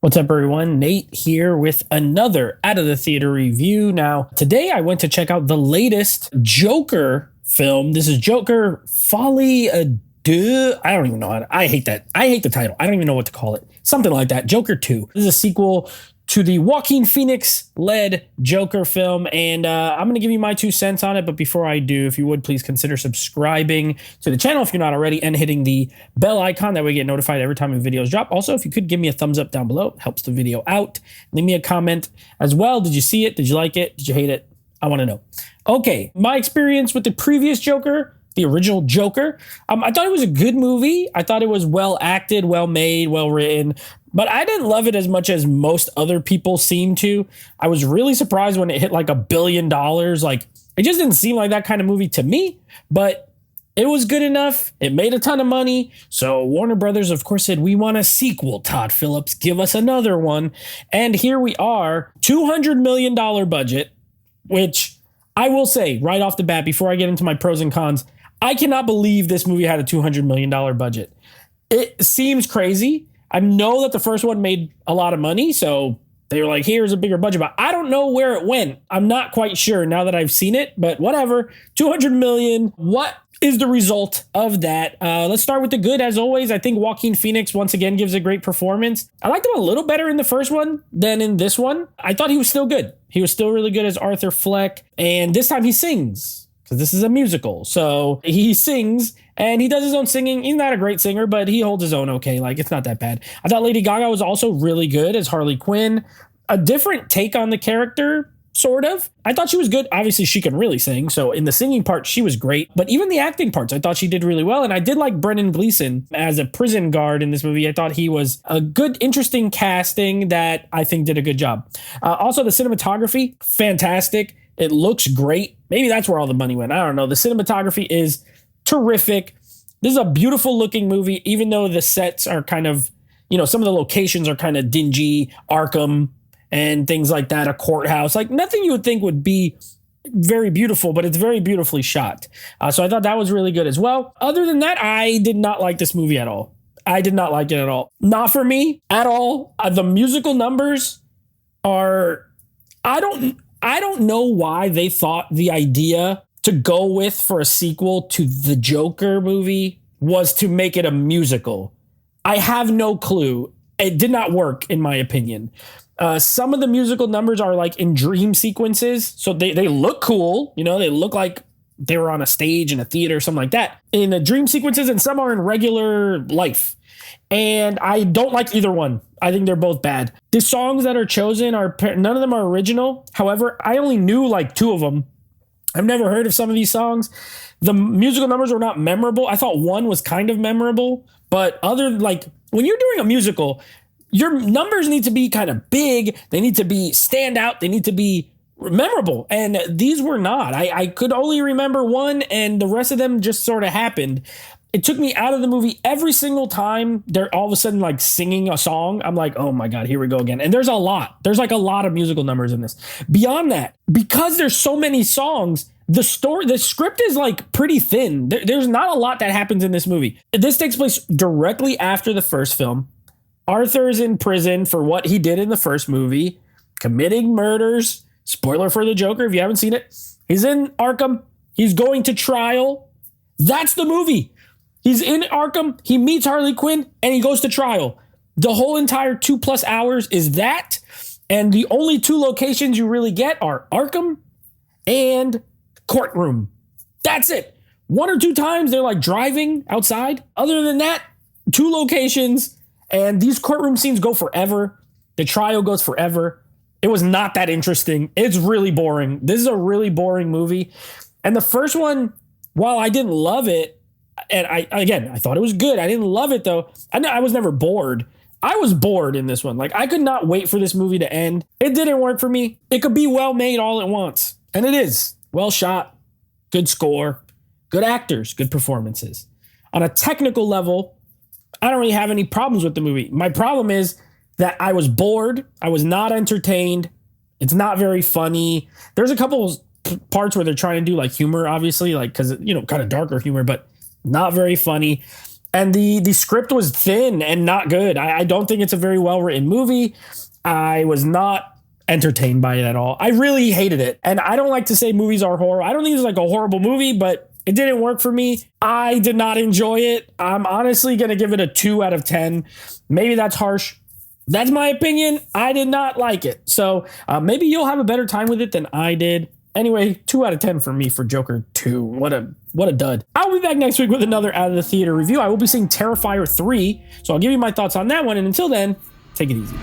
What's up, everyone? Nate here with another Out of the Theater review. Now, today I went to check out the latest Joker film. This is Joker Folie à Deux. I don't even know I hate that. I hate the title. I don't even know what to call it. Something like that. Joker 2. This is a sequel to the Joaquin Phoenix-led Joker film, and I'm going to give you my 2 cents on it, but before I do, if you would, please consider subscribing to the channel if you're not already, and hitting the bell icon, that way you get notified every time videos drop. Also, if you could give me a thumbs up down below, it helps the video out. Leave me a comment as well. Did you see it? Did you like it? Did you hate it? I want to know. Okay, my experience with the previous Joker, the original Joker, I thought it was a good movie. I thought it was well acted, well made, well written, but I didn't love it as much as most other people seem to. I was really surprised when it hit like $1 billion. Like, it just didn't seem like that kind of movie to me, but it was good enough. It made a ton of money. So Warner Brothers, of course, said, we want a sequel, Todd Phillips. Give us another one. And here we are, $200 million budget, which I will say right off the bat, before I get into my pros and cons, I cannot believe this movie had a $200 million budget. It seems crazy. I know that the first one made a lot of money, so they were like, here's a bigger budget, but I don't know where it went. I'm not quite sure now that I've seen it, but whatever. 200 million. What is the result of that? Let's start with the good. As always, I think Joaquin Phoenix once again gives a great performance. I liked him a little better in the first one than in this one. I thought he was still good. He was still really good as Arthur Fleck, and this time he sings, because this is a musical. So he sings and he does his own singing. He's not a great singer, but he holds his own okay. Like, it's not that bad. I thought Lady Gaga was also really good as Harley Quinn. A different take on the character, sort of. I thought she was good. Obviously, she can really sing. So in the singing part, she was great. But even the acting parts, I thought she did really well. And I did like Brendan Gleeson as a prison guard in this movie. I thought he was a good, interesting casting that I think did a good job. Also, the cinematography, fantastic. It looks great. Maybe that's where all the money went. I don't know. The cinematography is terrific. This is a beautiful looking movie, even though the sets are kind of, some of the locations are kind of dingy, Arkham and things like that, a courthouse, like nothing you would think would be very beautiful, but it's very beautifully shot. So I thought that was really good as well. Other than that, I did not like this movie at all. I did not like it at all. Not for me at all. The musical numbers are, I don't know why they thought the idea to go with for a sequel to the Joker movie was to make it a musical. I have no clue. It did not work, in my opinion. Some of the musical numbers are like in dream sequences, so they look cool. They look like they were on a stage in a theater or something like that in the dream sequences, and some are in regular life. And I don't like either one. I think they're both bad. The songs that are chosen none of them are original. However, I only knew like 2 of them. I've never heard of some of these songs. The musical numbers were not memorable. I thought one was kind of memorable, but when you're doing a musical, your numbers need to be kind of big. They need to be stand out. They need to be memorable. And these were not. I could only remember one, and the rest of them just sort of happened. It took me out of the movie every single time they're all of a sudden like singing a song. I'm like, oh my God, here we go again. And there's a lot. There's like a lot of musical numbers in this. Beyond that, because there's so many songs, the script is like pretty thin. There's not a lot that happens in this movie. This takes place directly after the first film. Arthur is in prison for what he did in the first movie, committing murders. Spoiler for the Joker, if you haven't seen it. He's in Arkham. He's going to trial. That's the movie. He's in Arkham, he meets Harley Quinn, and he goes to trial. The whole entire 2+ hours is that, and the only 2 locations you really get are Arkham and courtroom. That's it. 1 or 2 times they're like driving outside. Other than that, 2 locations, and these courtroom scenes go forever. The trial goes forever. It was not that interesting. It's really boring. This is a really boring movie. And the first one, while I didn't love it, and I thought it was good. I didn't love it, though. I was never bored. I was bored in this one. Like, I could not wait for this movie to end. It didn't work for me. It could be well made all at once. And it is. Well shot. Good score. Good actors. Good performances. On a technical level, I don't really have any problems with the movie. My problem is that I was bored. I was not entertained. It's not very funny. There's a couple parts where they're trying to do like humor, obviously, like, because, kind of darker humor, but not very funny. And the script was thin and not good. I don't think it's a very well written movie. I was not entertained by it at all. I really hated it. And I don't like to say movies are horror. I don't think it's like a horrible movie, but it didn't work for me. I did not enjoy it. I'm honestly going to give it a 2 out of 10. Maybe that's harsh. That's my opinion. I did not like it. So maybe you'll have a better time with it than I did. Anyway, 2 out of 10 for me for Joker 2. What a dud. I'll be back next week with another Out of the Theater review. I will be seeing Terrifier 3. So I'll give you my thoughts on that one. And until then, take it easy.